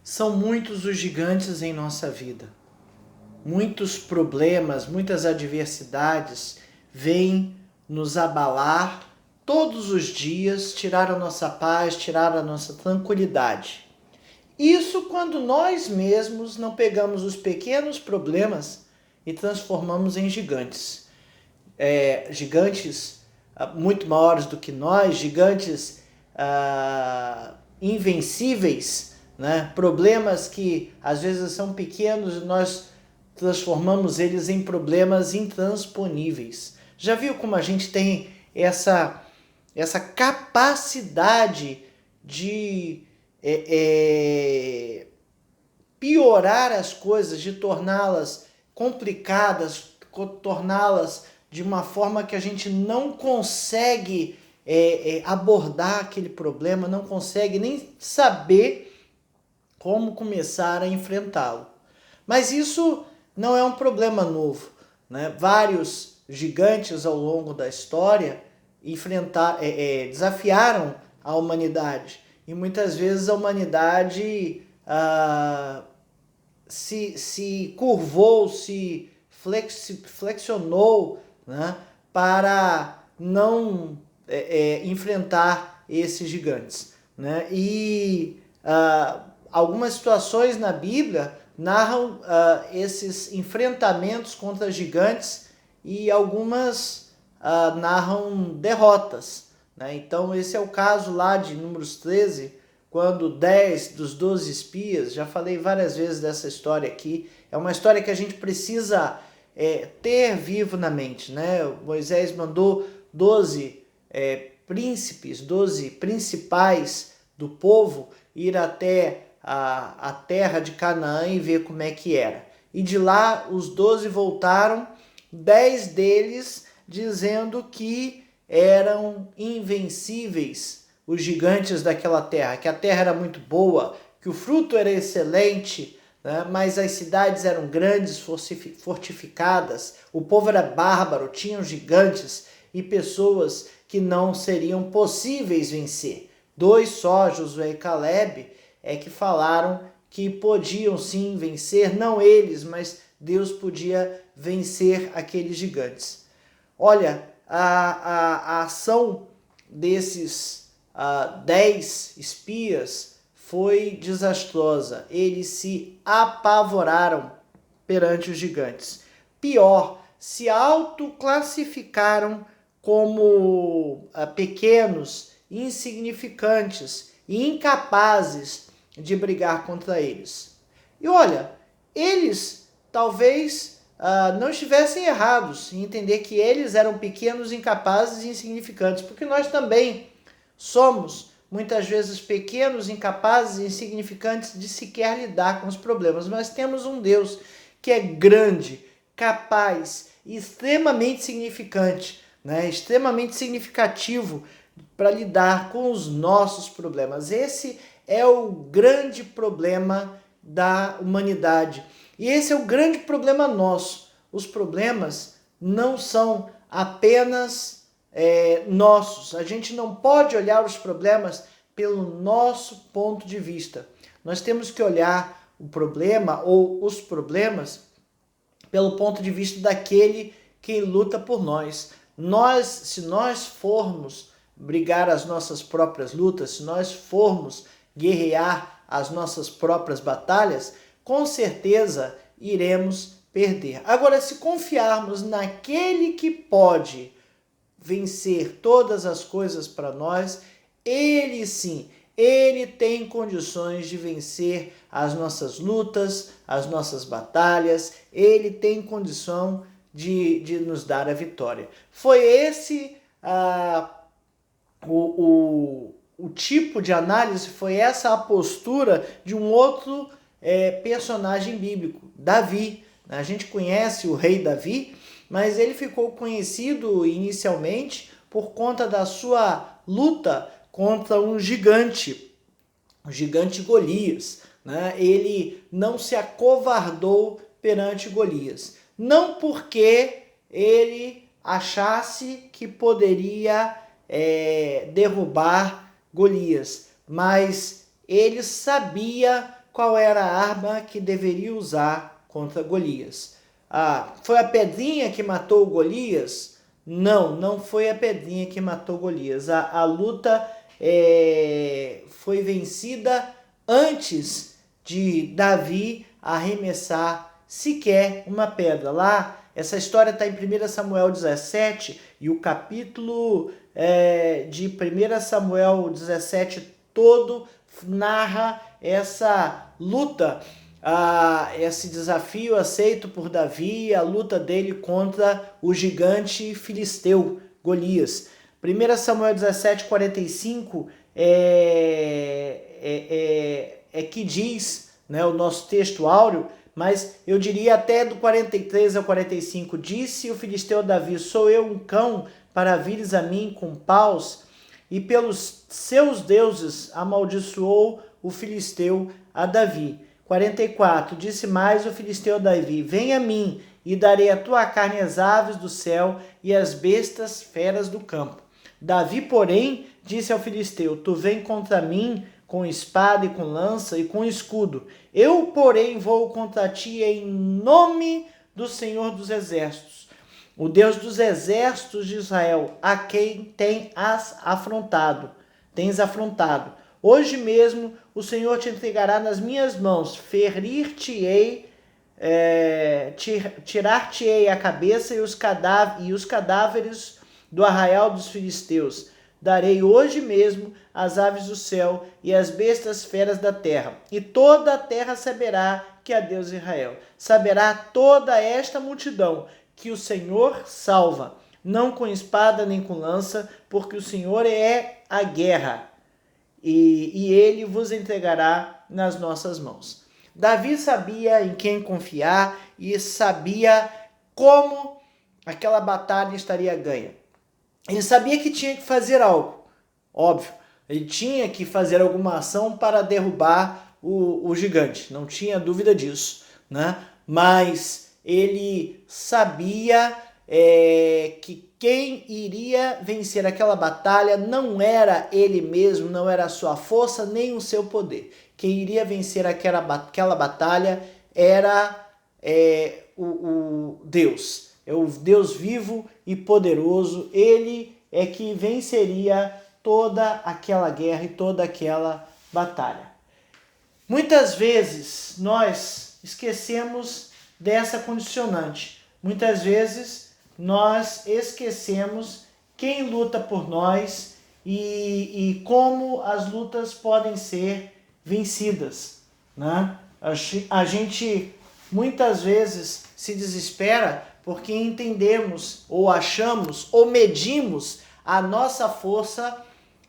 São muitos os gigantes em nossa vida. Muitos problemas, muitas adversidades vêm nos abalar todos os dias, tirar a nossa paz, tirar a nossa tranquilidade. Isso quando nós mesmos não pegamos os pequenos problemas e transformamos em gigantes. Gigantes muito maiores do que nós, gigantes invencíveis, né? Problemas que às vezes são pequenos e nós transformamos eles em problemas intransponíveis. Já viu como a gente tem essa capacidade de piorar as coisas, de torná-las complicadas, torná-las de uma forma que a gente não consegue abordar aquele problema, não consegue nem saber como começar a enfrentá-lo. Mas isso não é um problema novo, né? Vários gigantes ao longo da história desafiaram a humanidade. E muitas vezes a humanidade se curvou, se flexionou, né, para não enfrentar esses gigantes, né? E algumas situações na Bíblia narram esses enfrentamentos contra gigantes e algumas narram derrotas, né? Então esse é o caso lá de Números 13, quando 10 dos 12 espias, já falei várias vezes dessa história aqui, é uma história que a gente precisa ter vivo na mente, né? Moisés mandou 12 príncipes, 12 principais do povo ir até a terra de Canaã e ver como é que era. E de lá os 12 voltaram, 10 deles dizendo que eram invencíveis os gigantes daquela terra, que a terra era muito boa, que o fruto era excelente, né? Mas as cidades eram grandes, fortificadas, o povo era bárbaro, tinham gigantes e pessoas que não seriam possíveis vencer. 2 só, Josué e Caleb, que falaram que podiam sim vencer, não eles, mas Deus podia vencer aqueles gigantes. Olha, a ação desses 10 espias foi desastrosa. Eles se apavoraram perante os gigantes. Pior, se autoclassificaram como pequenos, insignificantes e incapazes de brigar contra eles. E olha, eles talvez não estivessem errados em entender que eles eram pequenos, incapazes e insignificantes, porque nós também somos muitas vezes pequenos, incapazes e insignificantes de sequer lidar com os problemas. Mas temos um Deus que é grande, capaz e extremamente significante, né? Extremamente significativo para lidar com os nossos problemas. Esse é o grande problema da humanidade. E esse é o grande problema nosso. Os problemas não são apenas nossos. A gente não pode olhar os problemas pelo nosso ponto de vista. Nós temos que olhar o problema ou os problemas pelo ponto de vista daquele que luta por nós. Se nós formos brigar as nossas próprias lutas, se nós formos guerrear as nossas próprias batalhas, com certeza iremos perder. Agora, se confiarmos naquele que pode vencer todas as coisas para nós, ele sim, ele tem condições de vencer as nossas lutas, as nossas batalhas, ele tem condição de nos dar a vitória. Foi esse o tipo de análise, foi essa a postura de um outro personagem bíblico, Davi. A gente conhece o rei Davi, mas ele ficou conhecido inicialmente por conta da sua luta contra um gigante, o gigante Golias, né? Ele não se acovardou perante Golias, não porque ele achasse que poderia derrubar Golias, mas ele sabia qual era a arma que deveria usar contra Golias. Foi a pedrinha que matou Golias? Não, não foi a pedrinha que matou Golias. A luta foi vencida antes de Davi arremessar sequer uma pedra. Lá, essa história está em 1 Samuel 17, e o capítulo de 1 Samuel 17 todo narra essa luta, esse desafio aceito por Davi, a luta dele contra o gigante filisteu, Golias. 1 Samuel 17, 45 que diz, né, o nosso texto áureo, mas eu diria até do 43 ao 45, disse o filisteu a Davi, sou eu um cão para vires a mim com paus? E pelos seus deuses amaldiçoou o filisteu a Davi. 44, disse mais o filisteu a Davi, vem a mim e darei a tua carne às aves do céu e às bestas feras do campo. Davi, porém, disse ao filisteu, tu vem contra mim com espada e com lança e com escudo. Eu, porém, vou contra ti em nome do Senhor dos Exércitos, o Deus dos exércitos de Israel, a quem tens afrontado. Hoje mesmo o Senhor te entregará nas minhas mãos, ferir-te-ei, tirar-te-ei a cabeça e os cadáveres do arraial dos filisteus. Darei hoje mesmo as aves do céu e as bestas feras da terra. E toda a terra saberá que há Deus em Israel. Saberá toda esta multidão que o Senhor salva, não com espada nem com lança, porque o Senhor é a guerra, e ele vos entregará nas nossas mãos. Davi sabia em quem confiar e sabia como aquela batalha estaria ganha. Ele sabia que tinha que fazer algo, óbvio. Ele tinha que fazer alguma ação para derrubar o gigante, não tinha dúvida disso, né? Mas ele sabia que quem iria vencer aquela batalha não era ele mesmo, não era a sua força, nem o seu poder. Quem iria vencer aquela batalha era o Deus. É o Deus vivo e poderoso. Ele é que venceria toda aquela guerra e toda aquela batalha. Muitas vezes nós esquecemos dessa condicionante. Muitas vezes nós esquecemos quem luta por nós e como as lutas podem ser vencidas, né? A gente muitas vezes se desespera porque entendemos ou achamos ou medimos a nossa força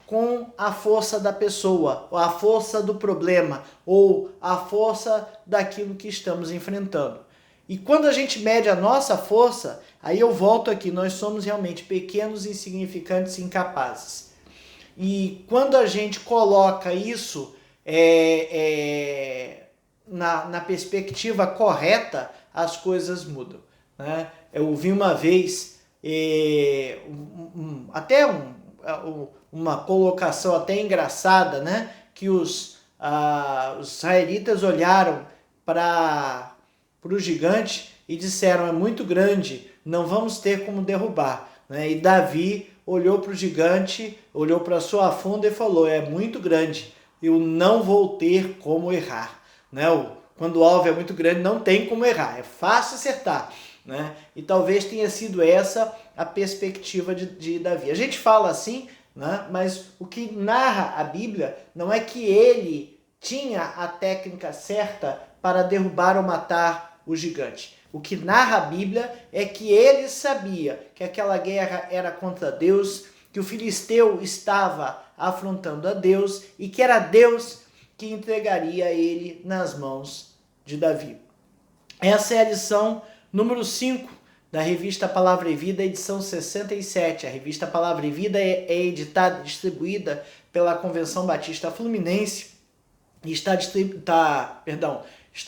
com a força da pessoa, ou a força do problema, ou a força daquilo que estamos enfrentando. E quando a gente mede a nossa força, aí eu volto aqui, nós somos realmente pequenos, insignificantes e incapazes. E quando a gente coloca isso na perspectiva correta, as coisas mudam, né? Eu ouvi uma vez uma colocação até engraçada, né? Que os israelitas olharam para o gigante e disseram, é muito grande, não vamos ter como derrubar, né? E Davi olhou para o gigante, olhou para a sua funda e falou, é muito grande, eu não vou ter como errar, né? Quando o alvo é muito grande, não tem como errar, é fácil acertar, né? E talvez tenha sido essa a perspectiva de Davi. A gente fala assim, né? Mas o que narra a Bíblia não é que ele tinha a técnica certa para derrubar ou matar o gigante. O que narra a Bíblia é que ele sabia que aquela guerra era contra Deus, que o filisteu estava afrontando a Deus e que era Deus que entregaria ele nas mãos de Davi. Essa é a lição número 5 da revista Palavra e Vida, edição 67. A revista Palavra e Vida é editada e distribuída pela Convenção Batista Fluminense e está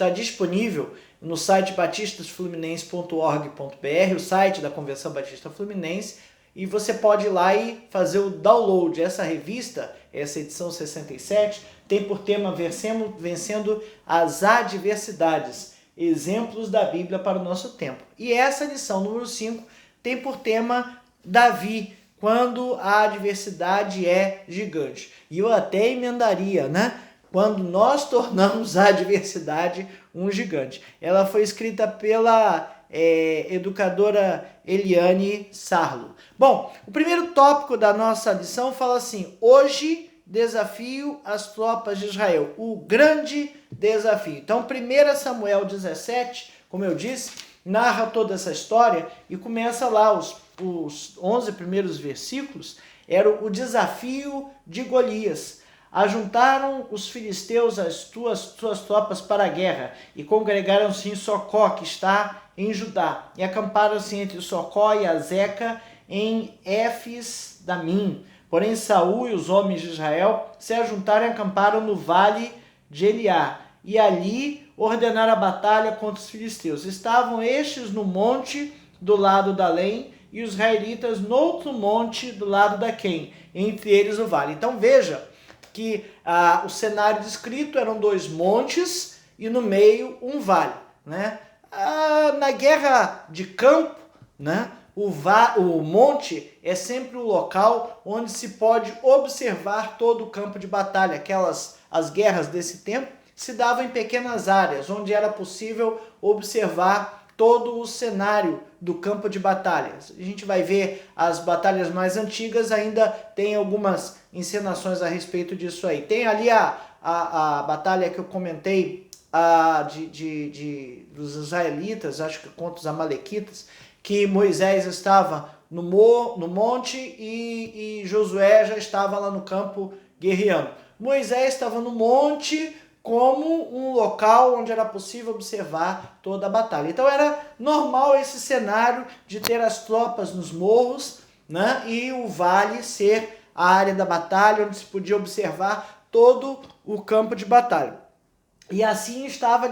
disponível no site batistasfluminense.org.br, o site da Convenção Batista Fluminense, e você pode ir lá e fazer o download. Essa revista essa edição 67, tem por tema Vencendo as Adversidades, exemplos da Bíblia para o nosso tempo. E essa lição número 5 tem por tema Davi, quando a adversidade é gigante. E eu até emendaria, né? Quando nós tornamos a adversidade um gigante. Ela foi escrita pela educadora Eliane Sarlo. Bom, o primeiro tópico da nossa lição fala assim: hoje desafio as tropas de Israel, o grande desafio. Então, 1 Samuel 17, como eu disse, narra toda essa história e começa lá os 11 primeiros versículos, era o desafio de Golias. Ajuntaram os filisteus as suas tropas para a guerra e congregaram-se em Socó, que está em Judá, e acamparam-se entre Socó e Azeca em Éfes-Damim. Porém, Saul e os homens de Israel se ajuntaram e acamparam no vale de Eliá, e ali ordenaram a batalha contra os filisteus. Estavam estes no monte do lado da Além, e os israelitas no outro monte do lado da Quem, entre eles o vale. Então veja que o cenário descrito eram 2 montes e no meio um vale, né? Na guerra de campo, né, o monte é sempre o local onde se pode observar todo o campo de batalha. As guerras desse tempo se davam em pequenas áreas, onde era possível observar todo o cenário do campo de batalhas. A gente vai ver as batalhas mais antigas, ainda tem algumas encenações a respeito disso aí. Tem ali a batalha que eu comentei dos israelitas, acho que contra os amalequitas, que Moisés estava no monte e Josué já estava lá no campo guerreando. Moisés estava no monte como um local onde era possível observar toda a batalha. Então era normal esse cenário de ter as tropas nos morros, né, e o vale ser a área da batalha onde se podia observar todo o campo de batalha. E assim estavam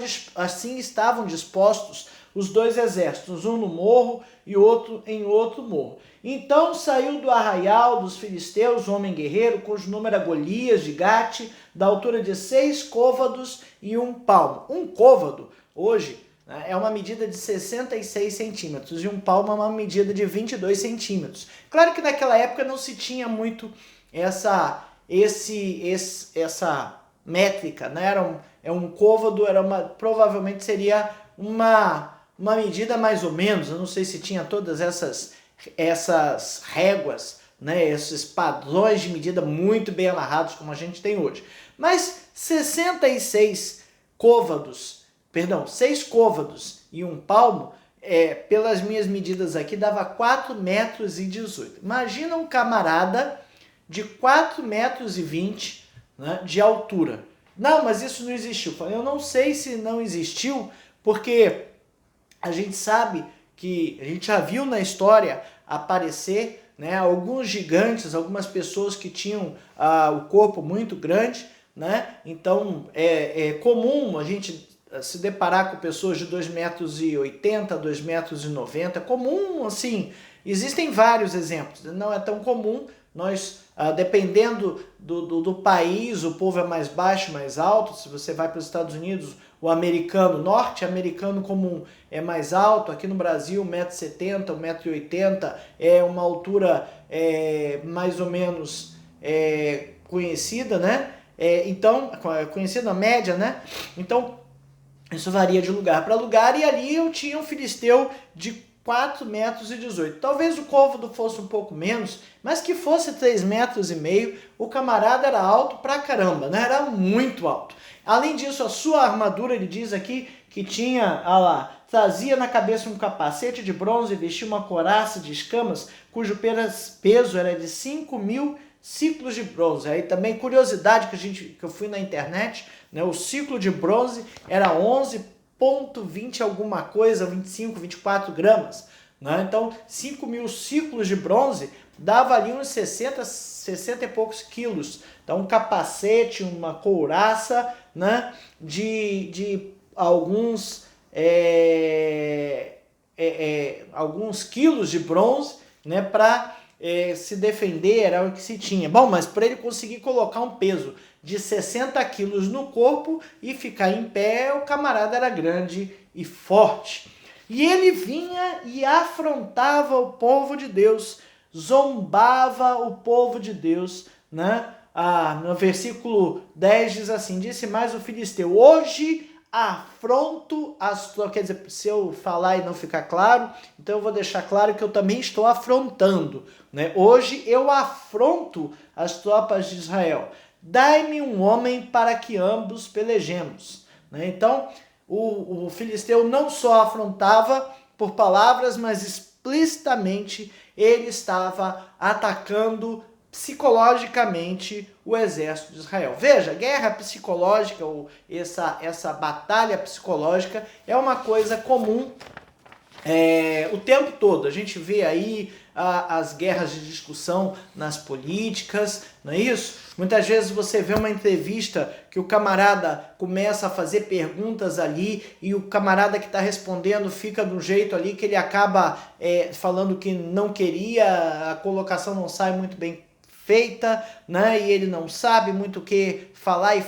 dispostos os 2 exércitos, um no morro e outro em outro morro. Então saiu do arraial dos filisteus, homem guerreiro, cujo número era Golias de Gate, da altura de 6 côvados e 1 palmo. Um côvado, hoje, né, é uma medida de 66 centímetros e 1 palmo é uma medida de 22 centímetros. Claro que naquela época não se tinha muito essa métrica, né? Um côvado, provavelmente seria uma medida mais ou menos, eu não sei se tinha todas essas réguas, né, esses padrões de medida muito bem amarrados como a gente tem hoje. Mas 6 côvados e 1 palmo, pelas minhas medidas aqui, dava 4,18 metros. Imagina um camarada de 4,20 metros, né, de altura. Não, mas isso não existiu. Eu não sei se não existiu, porque a gente sabe que a gente já viu na história aparecer, né, alguns gigantes, algumas pessoas que tinham o corpo muito grande, né? Então é comum a gente se deparar com pessoas de 2,80 metros, 2,90 metros, comum, assim, existem vários exemplos, não é tão comum. Nós, dependendo do país, o povo é mais baixo, mais alto. Se você vai para os Estados Unidos, o norte-americano comum é mais alto. Aqui no Brasil, 1,70 m, 1,80 m é uma altura mais ou menos conhecida, né? Então, conhecida a média, né? Então, isso varia de lugar para lugar. E ali eu tinha um filisteu de 4,18 metros. Talvez o côvado fosse um pouco menos, mas que fosse 3,5 metros, o camarada era alto pra caramba, né? Era muito alto. Além disso, a sua armadura, ele diz aqui, que tinha, trazia na cabeça um capacete de bronze e vestia uma couraça de escamas, cujo peso era de 5.000 ciclos de bronze. Aí também, curiosidade que eu fui na internet, né? O ciclo de bronze era 11,20 alguma coisa, 25, 24 gramas. Né? Então, 5.000 ciclos de bronze dava ali uns 60 e poucos quilos. Então, um capacete, uma couraça, né? de alguns quilos de bronze, né? Para se defender era o que se tinha. Bom, mas para ele conseguir colocar um peso de 60 quilos no corpo e ficar em pé, o camarada era grande e forte. E ele vinha e afrontava o povo de Deus, zombava o povo de Deus, né? No versículo 10 diz assim, disse mais o filisteu, hoje afronto as tuas... Quer dizer, se eu falar e não ficar claro, então eu vou deixar claro que eu também estou afrontando, né? Hoje eu afronto as tropas de Israel. Dai-me um homem para que ambos pelejemos, né? Então, o filisteu não só afrontava por palavras, mas explicitamente ele estava atacando psicologicamente o exército de Israel. Veja, guerra psicológica, ou essa batalha psicológica, é uma coisa comum o tempo todo. A gente vê aí as guerras de discussão nas políticas, não é isso? Muitas vezes você vê uma entrevista que o camarada começa a fazer perguntas ali e o camarada que está respondendo fica de um jeito ali que ele acaba falando que não queria, a colocação não sai muito bem feita, né? E ele não sabe muito o que falar e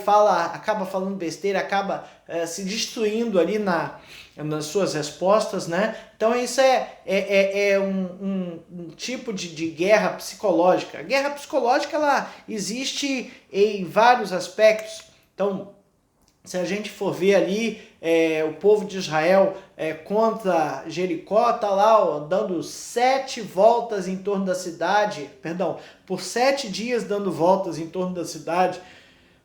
acaba falando besteira, acaba se destruindo ali nas suas respostas, né? Então isso é um tipo de guerra psicológica. A guerra psicológica, ela existe em vários aspectos. Então, se a gente for ver ali o povo de Israel contra Jericó, tá lá dando 7 voltas em torno da cidade, por 7 dias dando voltas em torno da cidade.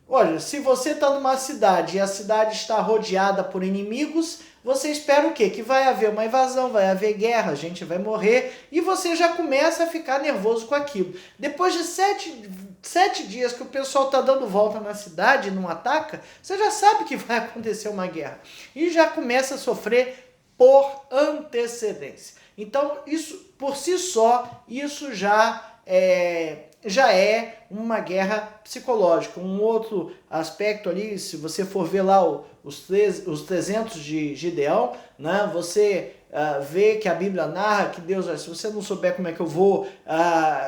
Olha, se você está numa cidade e a cidade está rodeada por inimigos, você espera o quê? Que vai haver uma invasão, vai haver guerra, a gente vai morrer e você já começa a ficar nervoso com aquilo. Depois de 7 dias que o pessoal está dando volta na cidade e não ataca, você já sabe que vai acontecer uma guerra e já começa a sofrer por antecedência. Então, isso por si só, isso já é uma guerra psicológica. Um outro aspecto ali, se você for ver lá os 300 de Gideão, né, você vê que a Bíblia narra que Deus, se você não souber como é que eu vou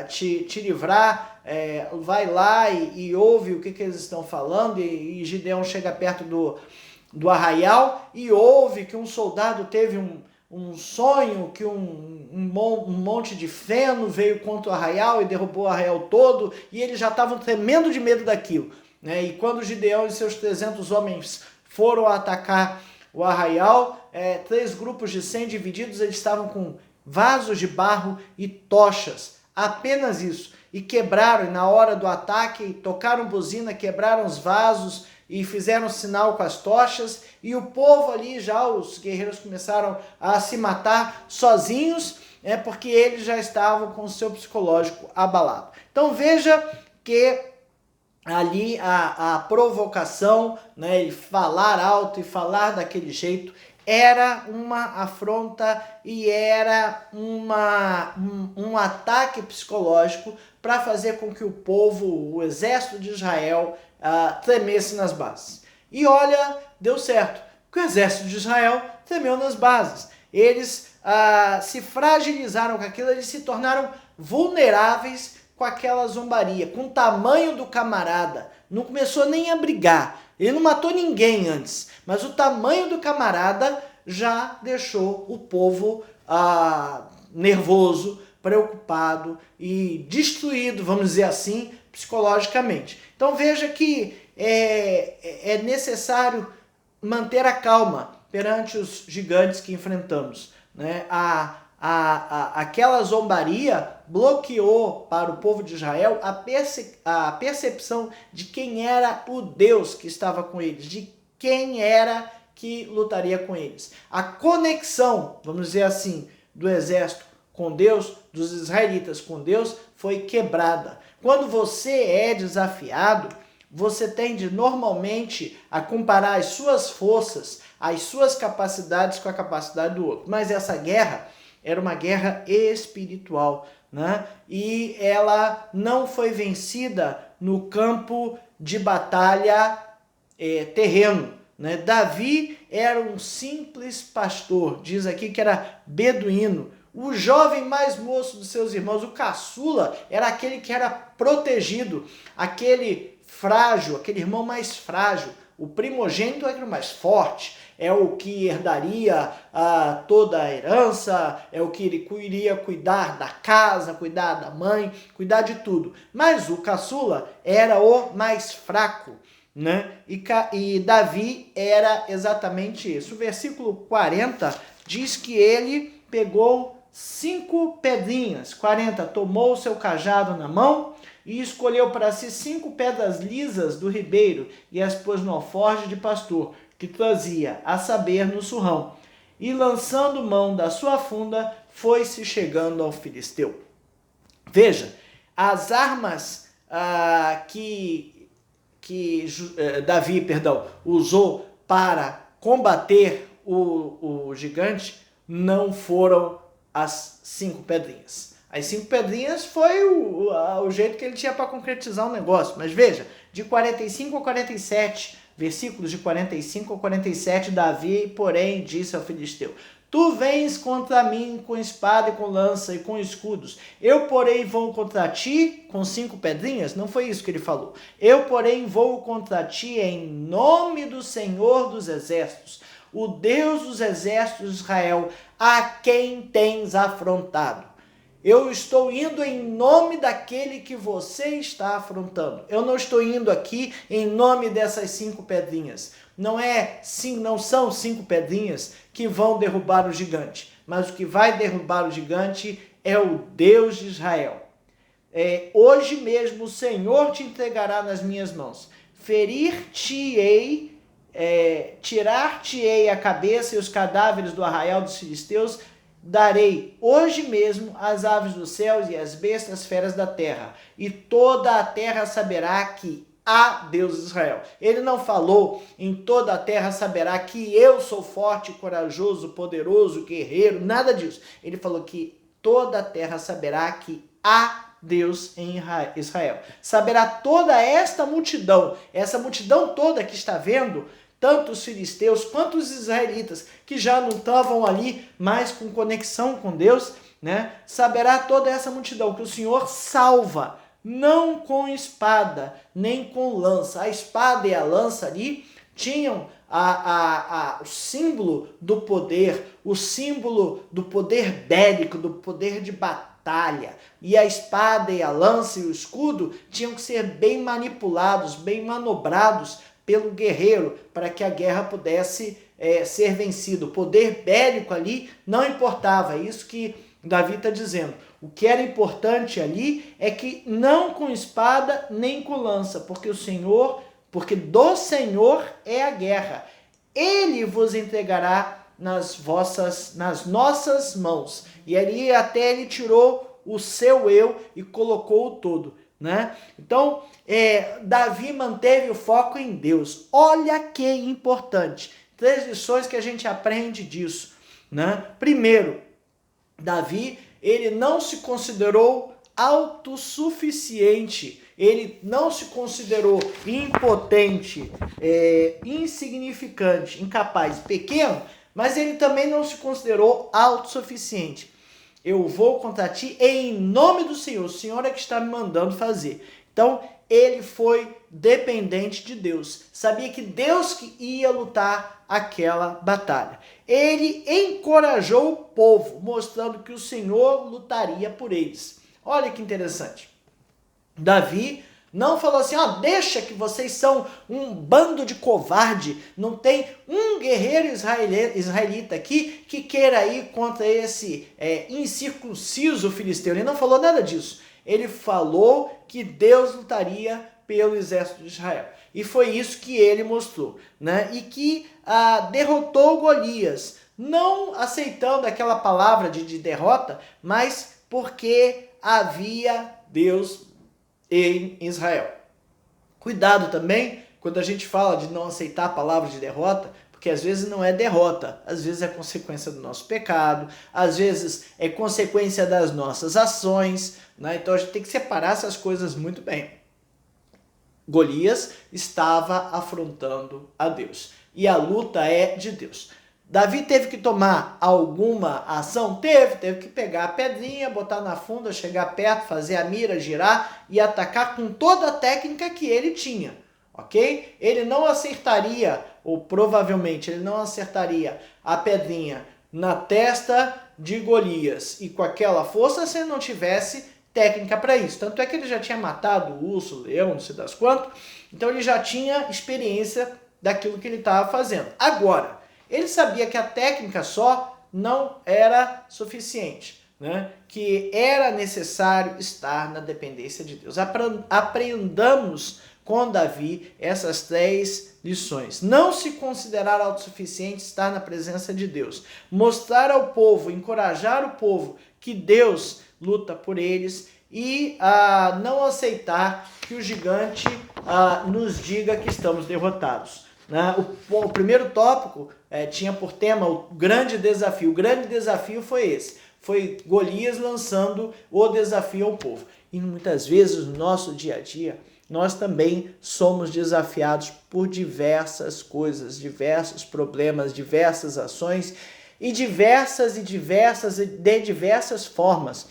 te livrar, vai lá e ouve o que eles estão falando, e Gideão chega perto do arraial e ouve que um soldado teve um sonho que um monte de feno veio contra o arraial e derrubou o arraial todo, e eles já estavam tremendo de medo daquilo, né? E quando Gideão e seus 300 homens foram atacar o arraial, 3 grupos de 100 divididos, eles estavam com vasos de barro e tochas, apenas isso, e quebraram, e na hora do ataque, tocaram buzina, quebraram os vasos, e fizeram sinal com as tochas, e o povo ali, já os guerreiros começaram a se matar sozinhos, porque eles já estavam com o seu psicológico abalado. Então veja que ali a provocação, né, ele falar alto e falar daquele jeito, era uma afronta e era um ataque psicológico para fazer com que o povo, o exército de Israel, tremesse nas bases. E olha, deu certo, porque o exército de Israel tremeu nas bases. Eles se fragilizaram com aquilo, eles se tornaram vulneráveis com aquela zombaria, com o tamanho do camarada. Não começou nem a brigar, ele não matou ninguém antes, mas o tamanho do camarada já deixou o povo nervoso, preocupado e destruído, vamos dizer assim, psicologicamente. Então veja que é necessário manter a calma perante os gigantes que enfrentamos, né? Aquela zombaria bloqueou para o povo de Israel a percepção de quem era o Deus que estava com eles, de quem era que lutaria com eles. A conexão, vamos dizer assim, do exército com Deus, dos israelitas com Deus, foi quebrada. Quando você é desafiado, você tende normalmente a comparar as suas forças, as suas capacidades com a capacidade do outro. Mas essa guerra era uma guerra espiritual, né? E ela não foi vencida no campo de batalha terreno, né? Davi era um simples pastor, diz aqui que era beduíno. O jovem mais moço dos seus irmãos, o caçula, era aquele que era protegido, aquele frágil, aquele irmão mais frágil. O primogênito era o mais forte, é o que herdaria toda a herança, é o que iria cuidar da casa, cuidar da mãe, cuidar de tudo. Mas o caçula era o mais fraco, né? E Davi era exatamente isso. O versículo 40 diz que ele pegou 5 pedrinhas. 40, tomou o seu cajado na mão e escolheu para si 5 pedras lisas do ribeiro e as pôs no alforje de pastor, que trazia, a saber, no surrão. E lançando mão da sua funda, foi-se chegando ao filisteu. Veja, as armas que Davi usou para combater o gigante não foram as 5 pedrinhas. As 5 pedrinhas foi o jeito que ele tinha para concretizar o negócio. Mas veja, de 45 a 47, versículos de 45 a 47, Davi, porém, disse ao filisteu: Tu vens contra mim com espada e com lança e com escudos. Eu, porém, vou contra ti com 5 pedrinhas? Não foi isso que ele falou. Eu, porém, vou contra ti em nome do Senhor dos Exércitos, o Deus dos exércitos de Israel, a quem tens afrontado. Eu estou indo em nome daquele que você está afrontando. Eu não estou indo aqui em nome dessas 5 pedrinhas. Não são 5 pedrinhas que vão derrubar o gigante, mas o que vai derrubar o gigante é o Deus de Israel. Hoje mesmo o Senhor te entregará nas minhas mãos. Ferir-te-ei, tirar-te-ei a cabeça e os cadáveres do arraial dos filisteus. Darei hoje mesmo as aves dos céus e as bestas feras da terra, e toda a terra saberá que há Deus de Israel. Ele não falou em toda a terra saberá que eu sou forte, corajoso, poderoso, guerreiro, nada disso. Ele falou que toda a terra saberá que há Deus em Israel. Saberá toda essa multidão toda que está vendo, tanto os filisteus quanto os israelitas, que já não estavam ali mais com conexão com Deus, né? Saberá toda essa multidão que o Senhor salva, não com espada, nem com lança. A espada e a lança ali tinham o símbolo do poder, o símbolo do poder bélico, do poder de batalha. E a espada e a lança e o escudo tinham que ser bem manipulados, bem manobrados pelo guerreiro, para que a guerra pudesse ser vencida. O poder bélico ali não importava, é isso que Davi está dizendo. O que era importante ali é que não com espada nem com lança, porque do Senhor é a guerra. Ele vos entregará nas nossas mãos. E ali até ele tirou o seu eu e colocou o todo, né? Então, Davi manteve o foco em Deus. Olha que importante. 3 lições que a gente aprende disso, né? Primeiro, Davi, ele não se considerou autossuficiente, ele não se considerou impotente, insignificante, incapaz, pequeno, mas ele também não se considerou autossuficiente. Eu vou contra ti em nome do Senhor, o Senhor é que está me mandando fazer. Então, ele foi dependente de Deus, sabia que Deus que ia lutar aquela batalha. Ele encorajou o povo, mostrando que o Senhor lutaria por eles. Olha que interessante. Davi não falou assim, deixa que vocês são um bando de covarde, não tem um guerreiro israelita aqui que queira ir contra esse incircunciso filisteu. Ele não falou nada disso. Ele falou que Deus lutaria pelo exército de Israel. E foi isso que ele mostrou, né? E que derrotou Golias, não aceitando aquela palavra de derrota, mas porque havia Deus em Israel. Cuidado também quando a gente fala de não aceitar a palavra de derrota, porque às vezes não é derrota, às vezes é consequência do nosso pecado, às vezes é consequência das nossas ações, né? Então a gente tem que separar essas coisas muito bem. Golias estava afrontando a Deus e a luta é de Deus. Davi teve que tomar alguma ação? Teve que pegar a pedrinha, botar na funda, chegar perto, fazer a mira, girar e atacar com toda a técnica que ele tinha, ok? Ele não acertaria, ou provavelmente ele não acertaria a pedrinha na testa de Golias e com aquela força se ele não tivesse técnica para isso. Tanto é que ele já tinha matado o urso, o leão, não sei das quantas, então ele já tinha experiência daquilo que ele estava fazendo. Agora, ele sabia que a técnica só não era suficiente, né? Que era necessário estar na dependência de Deus. Aprendamos com Davi essas 3 lições. Não se considerar autossuficiente, estar na presença de Deus. Mostrar ao povo, encorajar o povo que Deus luta por eles e não aceitar que o gigante nos diga que estamos derrotados. O primeiro tópico tinha por tema o grande desafio. O grande desafio foi esse. Foi Golias lançando o desafio ao povo. E muitas vezes no nosso dia a dia, nós também somos desafiados por diversas coisas, diversos problemas, diversas ações e de diversas formas.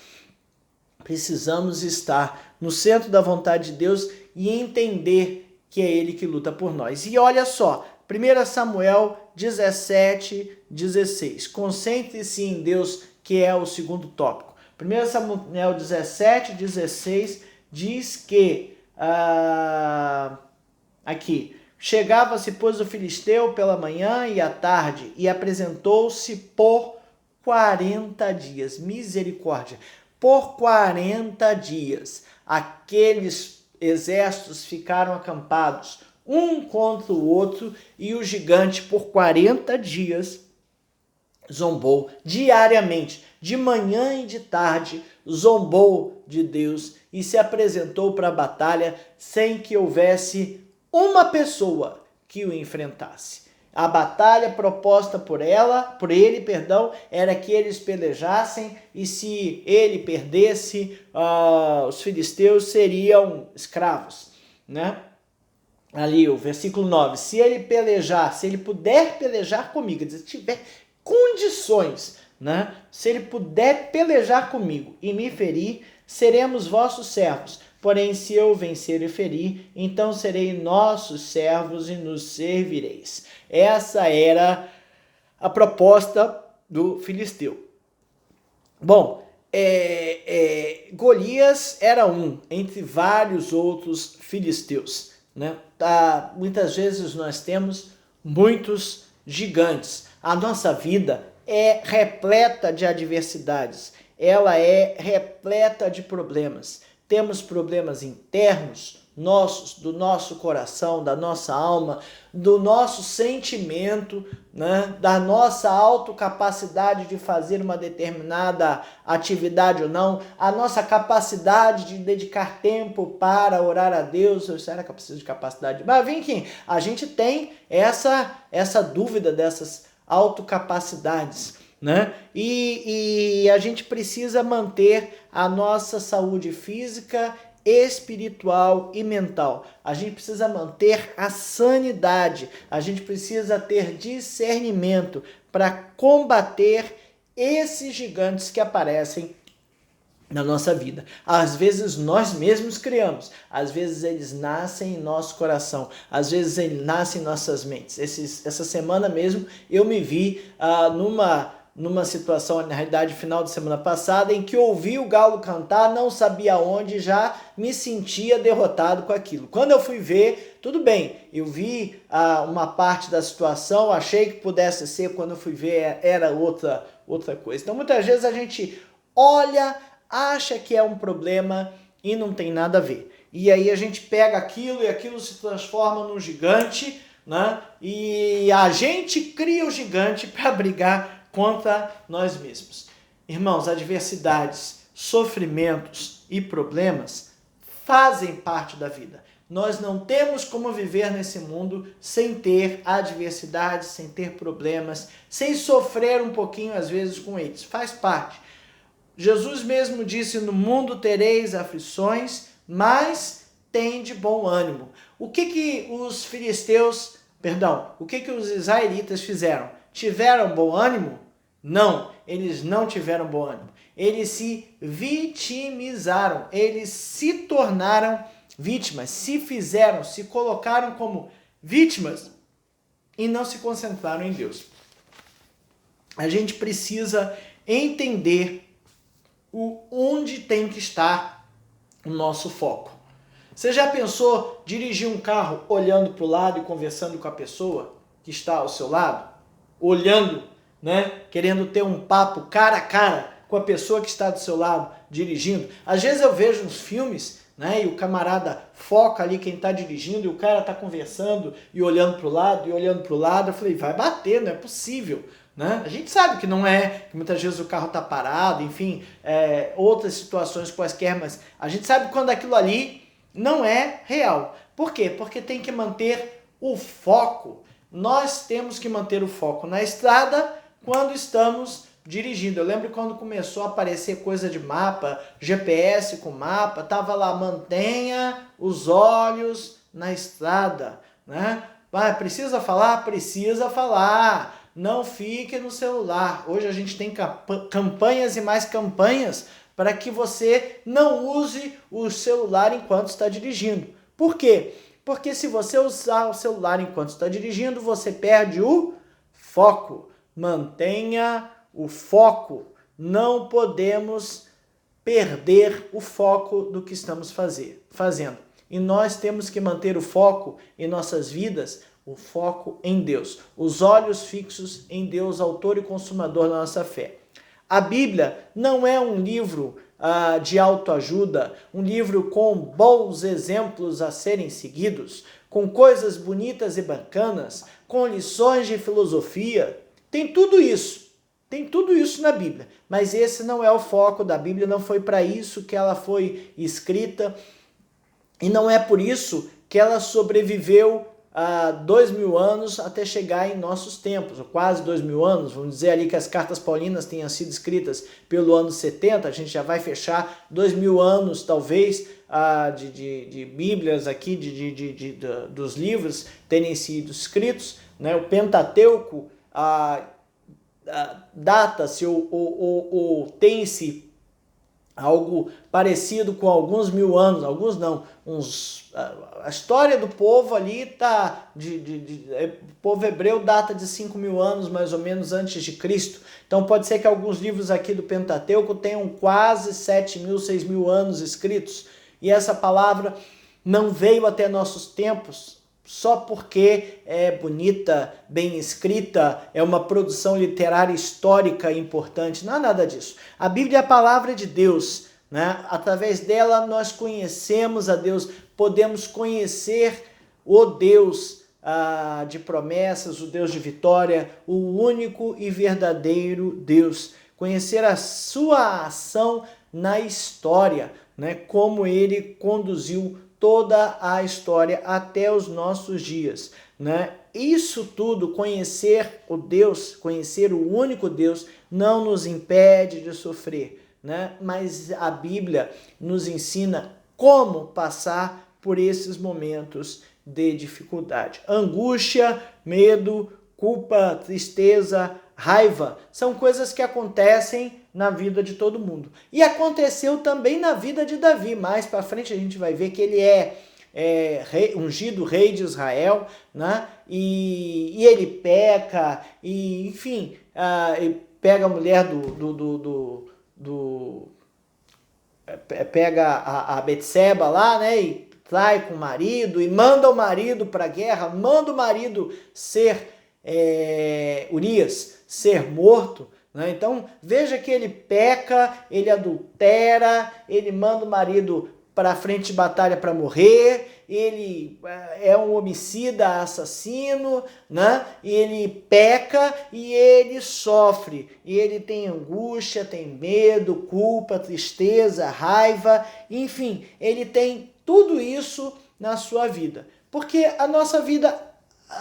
Precisamos estar no centro da vontade de Deus e entender que é Ele que luta por nós. E olha só, 1 Samuel 17:16. Concentre-se em Deus, que é o segundo tópico. 1 Samuel 17:16 diz que, aqui, chegava-se, pois, o filisteu pela manhã e à tarde, e apresentou-se por 40 dias. Misericórdia! Por 40 dias, aqueles exércitos ficaram acampados, um contra o outro, e o gigante, por 40 dias, zombou diariamente, de manhã e de tarde, zombou de Deus e se apresentou para a batalha sem que houvesse uma pessoa que o enfrentasse. A batalha proposta por ele, era que eles pelejassem e se ele perdesse, os filisteus seriam escravos, né? Ali o versículo 9, se ele puder pelejar comigo, se tiver condições, né? Se ele puder pelejar comigo e me ferir, seremos vossos servos. Porém, se eu vencer e ferir, então serei nossos servos e nos servireis. Essa era a proposta do filisteu. Bom, Golias era um entre vários outros filisteus, né? Muitas vezes nós temos muitos gigantes. A nossa vida é repleta de adversidades, ela é repleta de problemas. Temos problemas internos nossos, do nosso coração, da nossa alma, do nosso sentimento, né? Da nossa autocapacidade de fazer uma determinada atividade ou não, a nossa capacidade de dedicar tempo para orar a Deus. Será que eu preciso de capacidade? Mas vem aqui, a gente tem essa dúvida dessas autocapacidades, né? E a gente precisa manter a nossa saúde física, espiritual e mental. A gente precisa manter a sanidade, a gente precisa ter discernimento para combater esses gigantes que aparecem na nossa vida. Às vezes nós mesmos criamos, às vezes eles nascem em nosso coração, às vezes eles nascem em nossas mentes. Essa semana mesmo eu me vi numa situação, na realidade, final de semana passada, em que ouvi o galo cantar, não sabia onde, já me sentia derrotado com aquilo. Quando eu fui ver, tudo bem, eu vi uma parte da situação, achei que pudesse ser, quando eu fui ver era outra coisa. Então, muitas vezes a gente olha, acha que é um problema e não tem nada a ver. E aí a gente pega aquilo e aquilo se transforma num gigante, né? E a gente cria o gigante para brigar contra nós mesmos. Irmãos, adversidades, sofrimentos e problemas fazem parte da vida. Nós não temos como viver nesse mundo sem ter adversidades, sem ter problemas, sem sofrer um pouquinho às vezes com eles. Faz parte. Jesus mesmo disse, no mundo tereis aflições, mas tende bom ânimo. O que os filisteus o que os israelitas fizeram? Tiveram bom ânimo? Não, eles não tiveram bom ânimo. Eles se vitimizaram, eles se tornaram vítimas, se colocaram como vítimas e não se concentraram em Deus. A gente precisa entender onde tem que estar o nosso foco. Você já pensou dirigir um carro olhando para o lado e conversando com a pessoa que está ao seu lado? Olhando, né? Querendo ter um papo cara a cara com a pessoa que está do seu lado dirigindo. Às vezes eu vejo uns filmes, né? E o camarada foca ali quem está dirigindo e o cara está conversando e olhando para o lado e olhando para o lado. Eu falei, vai bater, não é possível. Né? A gente sabe que não é, que muitas vezes o carro está parado, enfim, outras situações quaisquer, mas a gente sabe quando aquilo ali não é real. Por quê? Porque tem que manter o foco. Nós temos que manter o foco na estrada quando estamos dirigindo. Eu lembro quando começou a aparecer coisa de mapa, GPS com mapa, tava lá, mantenha os olhos na estrada, né? Precisa falar? Precisa falar. Não fique no celular. Hoje a gente tem campanhas e mais campanhas para que você não use o celular enquanto está dirigindo. Por quê? Porque se você usar o celular enquanto está dirigindo, você perde o foco. Mantenha o foco. Não podemos perder o foco do que estamos fazendo. E nós temos que manter o foco em nossas vidas, o foco em Deus. Os olhos fixos em Deus, autor e consumador da nossa fé. A Bíblia não é um livro de autoajuda, um livro com bons exemplos a serem seguidos, com coisas bonitas e bacanas, com lições de filosofia. Tem tudo isso na Bíblia, mas esse não é o foco da Bíblia, não foi para isso que ela foi escrita e não é por isso que ela sobreviveu há 2000 anos até chegar em nossos tempos, ou quase 2000 anos, vamos dizer ali que as cartas paulinas tenham sido escritas pelo ano 70, a gente já vai fechar 2000 anos talvez de Bíblias aqui, dos livros terem sido escritos, né? O Pentateuco data-se ou tem-se algo parecido com alguns mil anos, alguns não, a história do povo ali está, o povo hebreu data de 5.000 anos mais ou menos antes de Cristo, então pode ser que alguns livros aqui do Pentateuco tenham quase 7.000, 6.000 anos escritos, e essa palavra não veio até nossos tempos só porque é bonita, bem escrita, é uma produção literária histórica importante, não é nada disso. A Bíblia é a palavra de Deus, né? Através dela nós conhecemos a Deus, podemos conhecer o Deus de promessas, o Deus de vitória, o único e verdadeiro Deus. Conhecer a sua ação na história, né? Como ele conduziu toda a história até os nossos dias, né? Isso tudo, conhecer o Deus, conhecer o único Deus, não nos impede de sofrer, né? Mas a Bíblia nos ensina como passar por esses momentos de dificuldade. Angústia, medo, culpa, tristeza, raiva, são coisas que acontecem na vida de todo mundo. E aconteceu também na vida de Davi. Mais para frente a gente vai ver que ele é ungido rei de Israel, né? E ele peca, e enfim, pega a mulher pega a Betseba lá, né? E trai com o marido, e manda o marido para a guerra, manda o marido ser Urias, ser morto. Então, veja que ele peca, ele adultera, ele manda o marido para a frente de batalha para morrer, ele é um homicida, assassino, né? E ele peca e ele sofre, e ele tem angústia, tem medo, culpa, tristeza, raiva, enfim, ele tem tudo isso na sua vida. Porque a nossa vida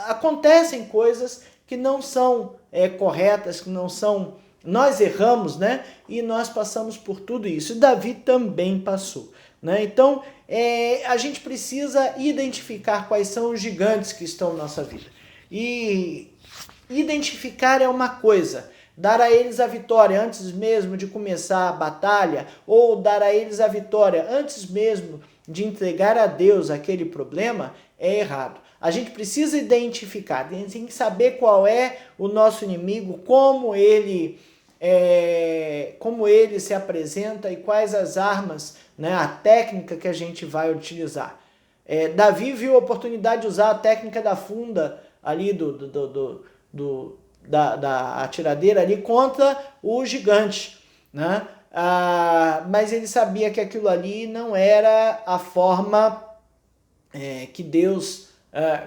acontecem coisas que não são corretas, que não são... Nós erramos, né? E nós passamos por tudo isso. E Davi também passou, né? Então, a gente precisa identificar quais são os gigantes que estão na nossa vida. E identificar é uma coisa, dar a eles a vitória antes mesmo de começar a batalha, ou dar a eles a vitória antes mesmo de entregar a Deus aquele problema, é errado. A gente precisa identificar, tem que saber qual é o nosso inimigo, como ele se apresenta e quais as armas, né, a técnica que a gente vai utilizar. Davi viu a oportunidade de usar a técnica da funda ali da atiradeira ali contra o gigante, né? Mas ele sabia que aquilo ali não era a forma que Deus,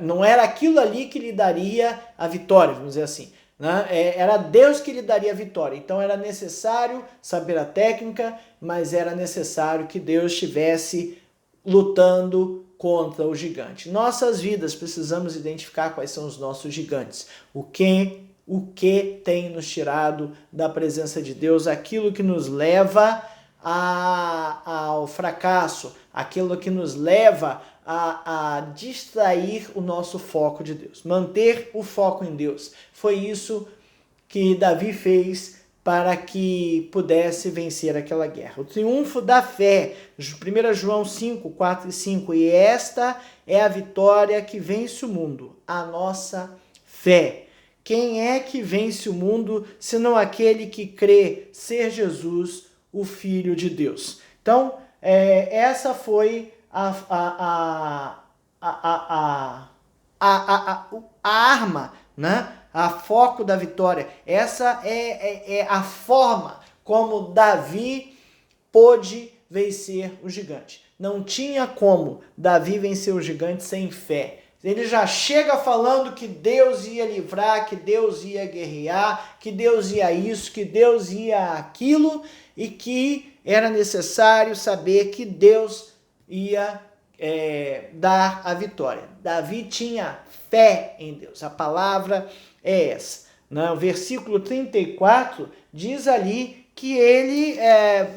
não era aquilo ali que lhe daria a vitória, vamos dizer assim, né? Era Deus que lhe daria a vitória, então era necessário saber a técnica, mas era necessário que Deus estivesse lutando contra o gigante. Nossas vidas precisamos identificar quais são os nossos gigantes, o que tem nos tirado da presença de Deus, aquilo que nos leva ao fracasso, aquilo que nos leva a distrair o nosso foco de Deus. Manter o foco em Deus. Foi isso que Davi fez para que pudesse vencer aquela guerra. O triunfo da fé, 1 João 5, 4 e 5. E esta é a vitória que vence o mundo, a nossa fé. Quem é que vence o mundo, senão aquele que crê ser Jesus, o Filho de Deus? Então, essa foi a arma, né? A foco da vitória. Essa é a forma como Davi pôde vencer o gigante. Não tinha como Davi vencer o gigante sem fé. Ele já chega falando que Deus ia livrar, que Deus ia guerrear, que Deus ia isso, que Deus ia aquilo, e que era necessário saber que Deus ia dar a vitória. Davi tinha fé em Deus. A palavra é essa. No versículo 34 diz ali que ele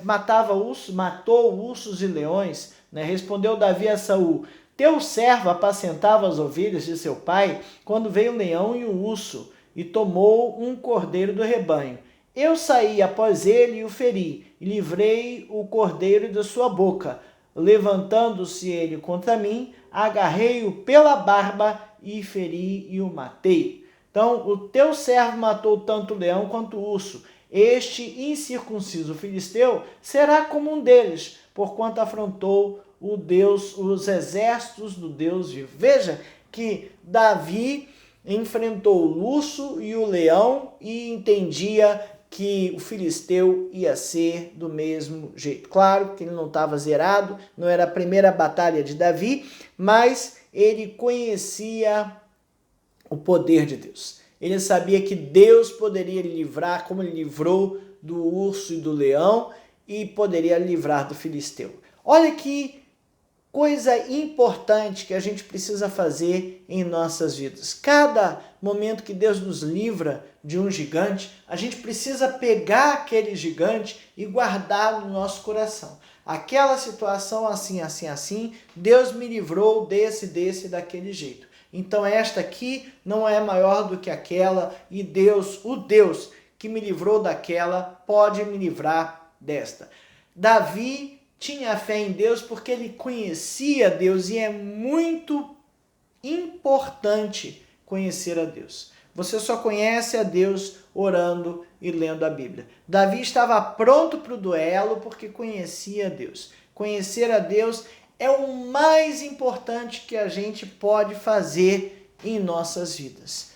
matou ursos e leões, né? Respondeu Davi a Saul: teu servo apacentava as ovelhas de seu pai, quando veio o leão e o urso, e tomou um cordeiro do rebanho. Eu saí após ele e o feri, e livrei o cordeiro da sua boca. Levantando-se ele contra mim, agarrei-o pela barba e feri e o matei. Então, o teu servo matou tanto o leão quanto o urso. Este incircunciso filisteu será como um deles, porquanto afrontou os exércitos do Deus vivo. Veja que Davi enfrentou o urso e o leão e entendia que o filisteu ia ser do mesmo jeito. Claro que ele não estava zerado, não era a primeira batalha de Davi, mas ele conhecia o poder de Deus. Ele sabia que Deus poderia lhe livrar, como ele livrou do urso e do leão, e poderia livrar do filisteu. Olha que coisa importante que a gente precisa fazer em nossas vidas. Cada momento que Deus nos livra de um gigante, a gente precisa pegar aquele gigante e guardar no nosso coração. Aquela situação assim, Deus me livrou desse, daquele jeito. Então esta aqui não é maior do que aquela, e Deus, o Deus que me livrou daquela, pode me livrar desta. Davi tinha fé em Deus porque ele conhecia Deus, e é muito importante conhecer a Deus. Você só conhece a Deus orando e lendo a Bíblia. Davi estava pronto para o duelo porque conhecia Deus. Conhecer a Deus é o mais importante que a gente pode fazer em nossas vidas.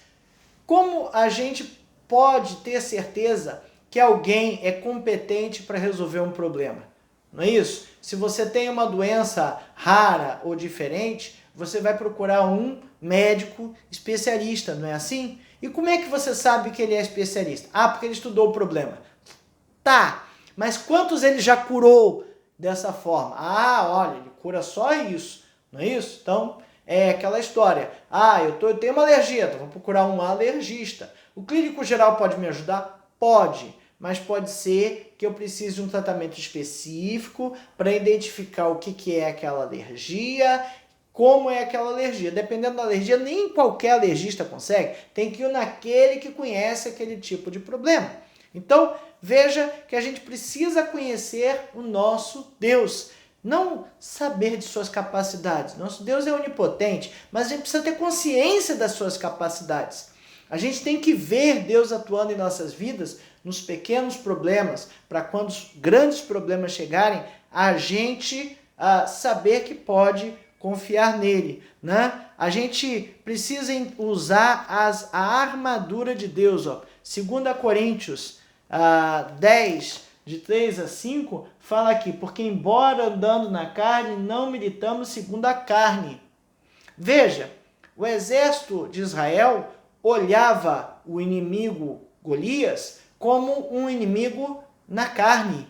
Como a gente pode ter certeza que alguém é competente para resolver um problema? Não é isso? Se você tem uma doença rara ou diferente, você vai procurar um médico especialista, não é assim? E como é que você sabe que ele é especialista? Porque ele estudou o problema. Tá, mas quantos ele já curou dessa forma? Olha, ele cura só isso, não é isso? Então, é aquela história. Eu tenho uma alergia, então vou procurar um alergista. O clínico geral pode me ajudar? Pode. Mas pode ser que eu precise de um tratamento específico para identificar o que é aquela alergia, como é aquela alergia. Dependendo da alergia, nem qualquer alergista consegue. Tem que ir naquele que conhece aquele tipo de problema. Então, veja que a gente precisa conhecer o nosso Deus. Não saber de suas capacidades. Nosso Deus é onipotente, mas a gente precisa ter consciência das suas capacidades. A gente tem que ver Deus atuando em nossas vidas nos pequenos problemas, para quando os grandes problemas chegarem, a gente saber que pode confiar nele, né? A gente precisa usar a armadura de Deus, ó. 2 Coríntios 10, de 3 a 5, fala aqui, porque embora andando na carne, não militamos segundo a carne. Veja, o exército de Israel olhava o inimigo Golias como um inimigo na carne.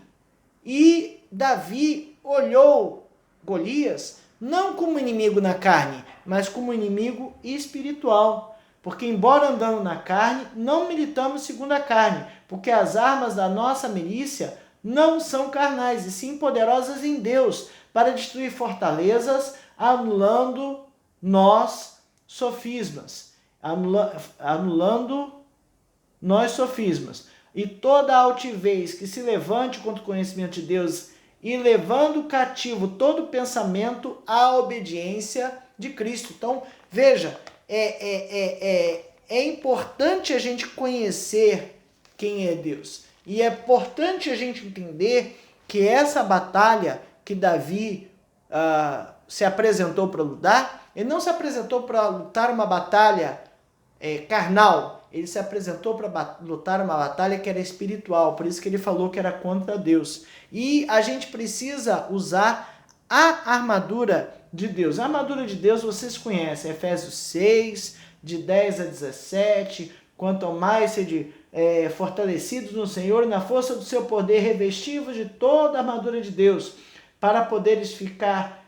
E Davi olhou Golias não como inimigo na carne, mas como inimigo espiritual. Porque embora andando na carne, não militamos segundo a carne, porque as armas da nossa milícia não são carnais, e sim poderosas em Deus, para destruir fortalezas, anulando nós sofismas. Anulando nós sofismas. E toda altivez que se levante contra o conhecimento de Deus e levando cativo todo pensamento à obediência de Cristo. Então, veja, é importante a gente conhecer quem é Deus. E é importante a gente entender que essa batalha que Davi se apresentou para lutar, ele não se apresentou para lutar uma batalha carnal, ele se apresentou para lutar uma batalha que era espiritual, por isso que ele falou que era contra Deus. E a gente precisa usar a armadura de Deus. A armadura de Deus vocês conhecem, Efésios 6, de 10 a 17, quanto ao mais sede fortalecidos no Senhor e na força do seu poder, revestivos de toda a armadura de Deus, para poderes ficar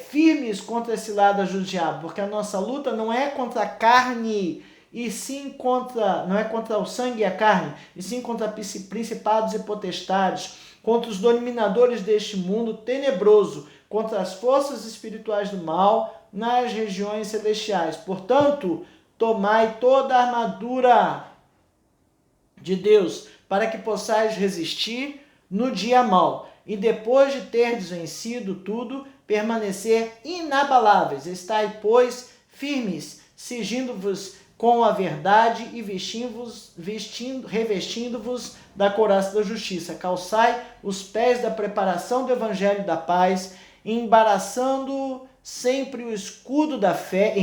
firmes contra esse lado do diabo, porque a nossa luta não é contra a carne, e sim não é contra o sangue e a carne, e sim contra principados e potestades, contra os dominadores deste mundo tenebroso, contra as forças espirituais do mal nas regiões celestiais. Portanto, tomai toda a armadura de Deus, para que possais resistir no dia mau, e depois de terdes vencido tudo, permanecer inabaláveis. Estai, pois, firmes, cingindo-vos com a verdade e revestindo-vos da couraça da justiça. Calçai os pés da preparação do evangelho da paz, embraçando sempre o escudo da fé,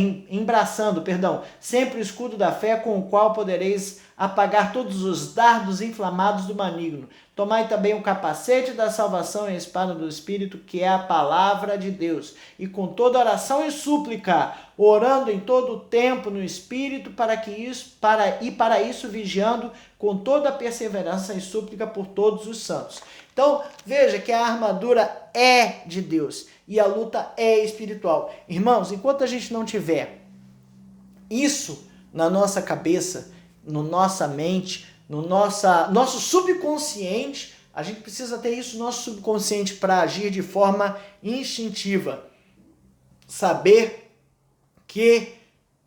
sempre o escudo da fé, com o qual podereis apagar todos os dardos inflamados do maligno. Tomai também o capacete da salvação e a espada do Espírito, que é a palavra de Deus, e com toda oração e súplica, orando em todo o tempo no Espírito, para isso vigiando com toda a perseverança e súplica por todos os santos. Então, veja que a armadura é de Deus e a luta é espiritual. Irmãos, enquanto a gente não tiver isso na nossa cabeça, na nossa mente, no nosso subconsciente, a gente precisa ter isso no nosso subconsciente para agir de forma instintiva. Saber que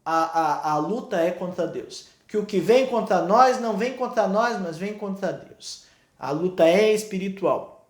a luta é contra Deus. Que o que vem contra nós não vem contra nós, mas vem contra Deus. A luta é espiritual.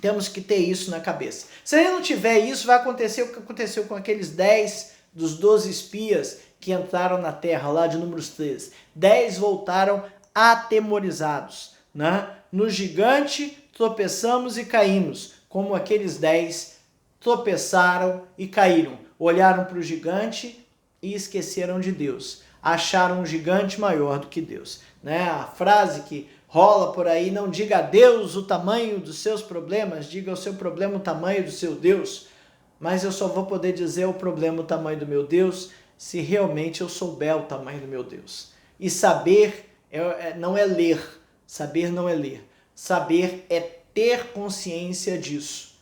Temos que ter isso na cabeça. Se ele não tiver isso, vai acontecer o que aconteceu com aqueles 10 dos 12 espias que entraram na terra, lá de Números 13. 10 voltaram atemorizados, né? No gigante tropeçamos e caímos, como aqueles 10 tropeçaram e caíram. Olharam para o gigante e esqueceram de Deus. Acharam um gigante maior do que Deus, né? A frase que rola por aí, não diga a Deus o tamanho dos seus problemas, diga o seu problema o tamanho do seu Deus. Mas eu só vou poder dizer o problema o tamanho do meu Deus se realmente eu souber o tamanho do meu Deus. E saber não é ler, saber não é ler. Saber é ter consciência disso.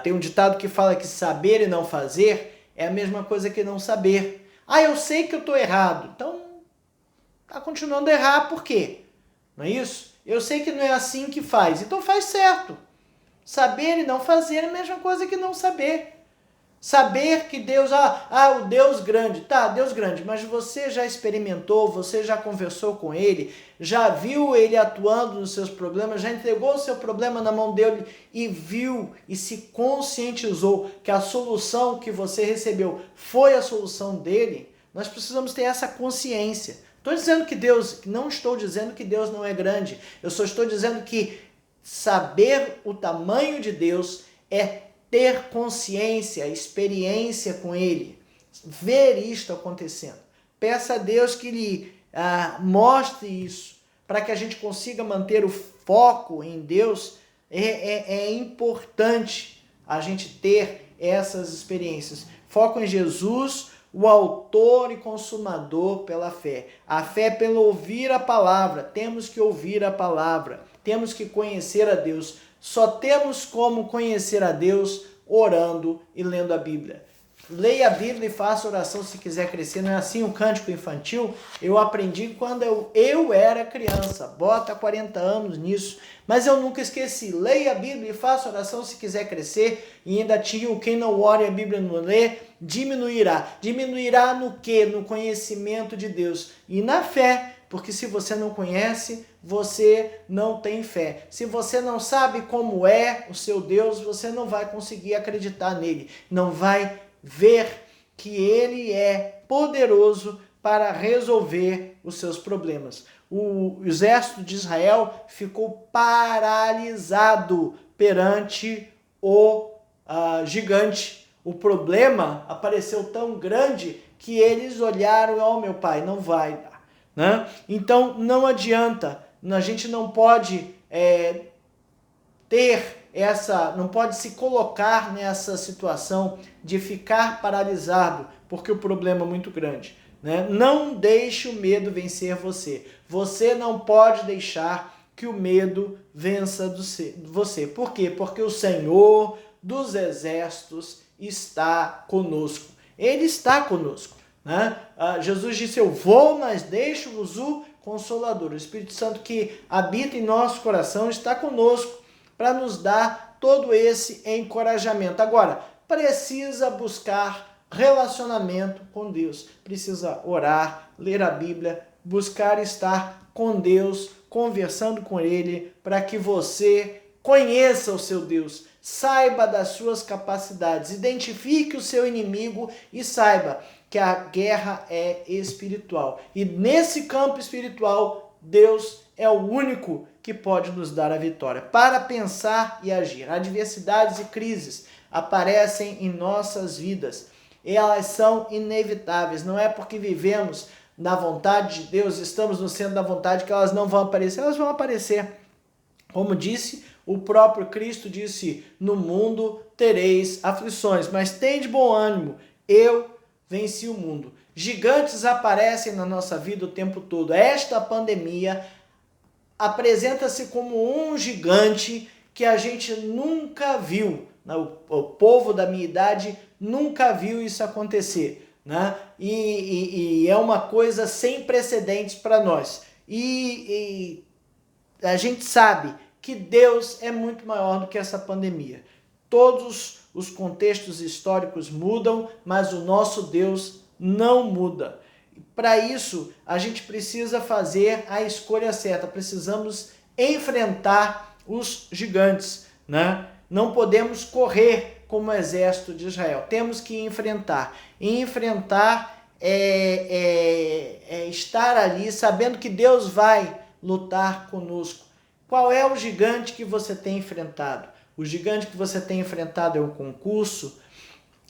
Tem um ditado que fala que saber e não fazer é a mesma coisa que não saber. Eu sei que eu estou errado, então está continuando a errar, por quê? Não é isso? Eu sei que não é assim que faz, então faz certo. Saber e não fazer é a mesma coisa que não saber. Saber que Deus, o Deus grande, tá, Deus grande, mas você já experimentou, você já conversou com Ele, já viu Ele atuando nos seus problemas, já entregou o seu problema na mão dele e viu e se conscientizou que a solução que você recebeu foi a solução dele. Nós precisamos ter essa consciência. Não estou dizendo que Deus não é grande, eu só estou dizendo que saber o tamanho de Deus é ter consciência, experiência com Ele, ver isto acontecendo. Peça a Deus que lhe mostre isso, para que a gente consiga manter o foco em Deus. É importante a gente ter essas experiências. Foco em Jesus, o autor e consumador pela fé. A fé é pelo ouvir a palavra. Temos que ouvir a palavra. Temos que conhecer a Deus. Só temos como conhecer a Deus orando e lendo a Bíblia. Leia a Bíblia e faça oração se quiser crescer. Não é assim o cântico infantil? Eu aprendi quando eu era criança. Bota 40 anos nisso. Mas eu nunca esqueci. Leia a Bíblia e faça oração se quiser crescer. E ainda tinha o quem não ore a Bíblia não lê, diminuirá. Diminuirá no quê? No conhecimento de Deus e na fé. Porque se você não conhece, você não tem fé. Se você não sabe como é o seu Deus, você não vai conseguir acreditar nele. Não vai ver que ele é poderoso para resolver os seus problemas. O exército de Israel ficou paralisado perante o gigante. O problema apareceu tão grande que eles olharam, meu pai, não vai dar. Né? Então não adianta, a gente não pode não pode se colocar nessa situação de ficar paralisado, porque o problema é muito grande. Né? Não deixe o medo vencer você. Você não pode deixar que o medo vença você. Por quê? Porque o Senhor dos Exércitos está conosco. Ele está conosco. Né? Jesus disse, eu vou, mas deixo-vos o Consolador. O Espírito Santo que habita em nosso coração está conosco para nos dar todo esse encorajamento. Agora, precisa buscar relacionamento com Deus. Precisa orar, ler a Bíblia, buscar estar com Deus, conversando com Ele, para que você conheça o seu Deus, saiba das suas capacidades, identifique o seu inimigo e saiba que a guerra é espiritual. E nesse campo espiritual, Deus é o único que pode nos dar a vitória. Para pensar e agir. Adversidades e crises aparecem em nossas vidas. Elas são inevitáveis. Não é porque vivemos na vontade de Deus, estamos no centro da vontade, que elas não vão aparecer. Elas vão aparecer. Como disse, o próprio Cristo disse, no mundo tereis aflições, mas tende bom ânimo. Eu venci o mundo. Gigantes aparecem na nossa vida o tempo todo. Esta pandemia apresenta-se como um gigante que a gente nunca viu. O povo da minha idade nunca viu isso acontecer. Né? E é uma coisa sem precedentes para nós. E a gente sabe que Deus é muito maior do que essa pandemia. Todos os contextos históricos mudam, mas o nosso Deus não muda. Para isso, a gente precisa fazer a escolha certa. Precisamos enfrentar os gigantes. Né? Não podemos correr como o exército de Israel. Temos que enfrentar. E enfrentar é estar ali sabendo que Deus vai lutar conosco. Qual é o gigante que você tem enfrentado? O gigante que você tem enfrentado é um concurso?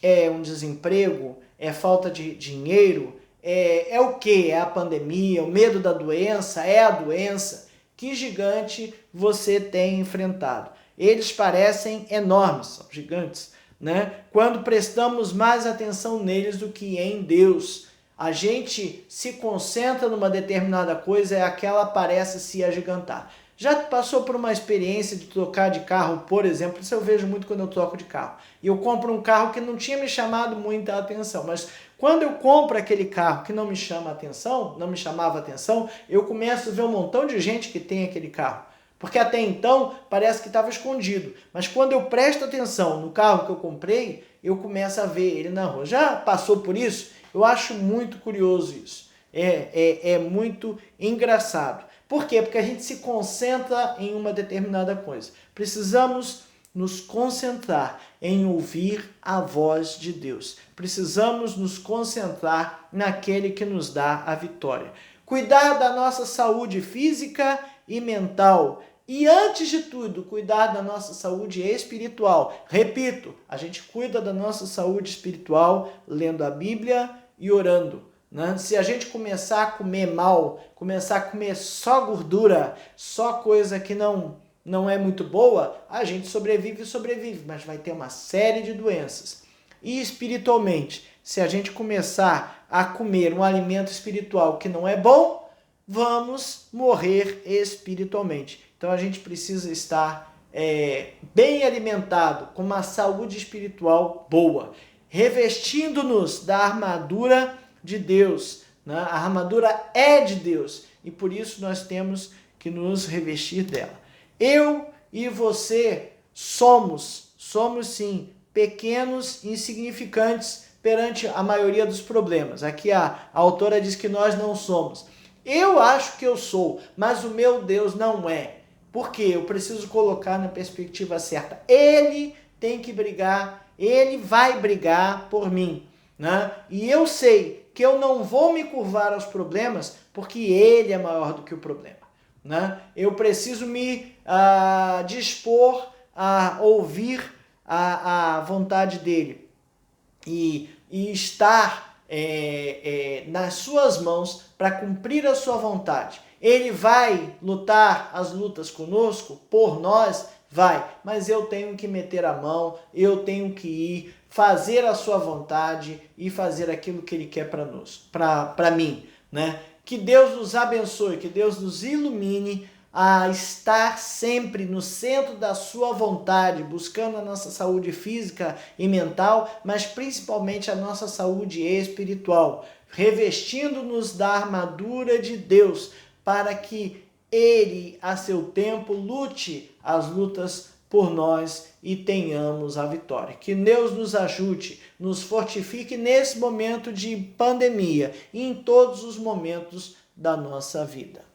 É um desemprego? É falta de dinheiro? É o quê? É a pandemia? O medo da doença? É a doença? Que gigante você tem enfrentado? Eles parecem enormes, são gigantes, né? Quando prestamos mais atenção neles do que em Deus, a gente se concentra numa determinada coisa e aquela parece se agigantar. Já passou por uma experiência de trocar de carro, por exemplo? Isso eu vejo muito quando eu troco de carro. E eu compro um carro que não tinha me chamado muita atenção, mas quando eu compro aquele carro que não me chama atenção, não me chamava atenção, eu começo a ver um montão de gente que tem aquele carro. Porque até então parece que estava escondido. Mas quando eu presto atenção no carro que eu comprei, eu começo a ver ele na rua. Já passou por isso? Eu acho muito curioso isso. É muito engraçado. Por quê? Porque a gente se concentra em uma determinada coisa. Precisamos nos concentrar em ouvir a voz de Deus. Precisamos nos concentrar naquele que nos dá a vitória. Cuidar da nossa saúde física e mental. E antes de tudo, cuidar da nossa saúde espiritual. Repito, a gente cuida da nossa saúde espiritual lendo a Bíblia e orando. Né? Se a gente começar a comer mal, começar a comer só gordura, só coisa que não é muito boa, a gente sobrevive, mas vai ter uma série de doenças. E espiritualmente, se a gente começar a comer um alimento espiritual que não é bom, vamos morrer espiritualmente. Então a gente precisa estar bem alimentado, com uma saúde espiritual boa, revestindo-nos da armadura de Deus. Né? A armadura é de Deus e por isso nós temos que nos revestir dela. Eu e você somos sim, pequenos e insignificantes perante a maioria dos problemas. Aqui a autora diz que nós não somos. Eu acho que eu sou, mas o meu Deus não é. Por quê? Eu preciso colocar na perspectiva certa. Ele tem que brigar, ele vai brigar por mim. Né? E eu sei que eu não vou me curvar aos problemas porque ele é maior do que o problema. Né? Eu preciso me dispor a ouvir a vontade dele e estar nas suas mãos para cumprir a sua vontade. Ele vai lutar as lutas conosco, por nós, vai, mas eu tenho que meter a mão, eu tenho que ir, fazer a sua vontade e fazer aquilo que ele quer para mim, né? Que Deus nos abençoe, que Deus nos ilumine a estar sempre no centro da sua vontade, buscando a nossa saúde física e mental, mas principalmente a nossa saúde espiritual, revestindo-nos da armadura de Deus, para que ele, a seu tempo, lute as lutas por nós e tenhamos a vitória. Que Deus nos ajude, nos fortifique nesse momento de pandemia e em todos os momentos da nossa vida.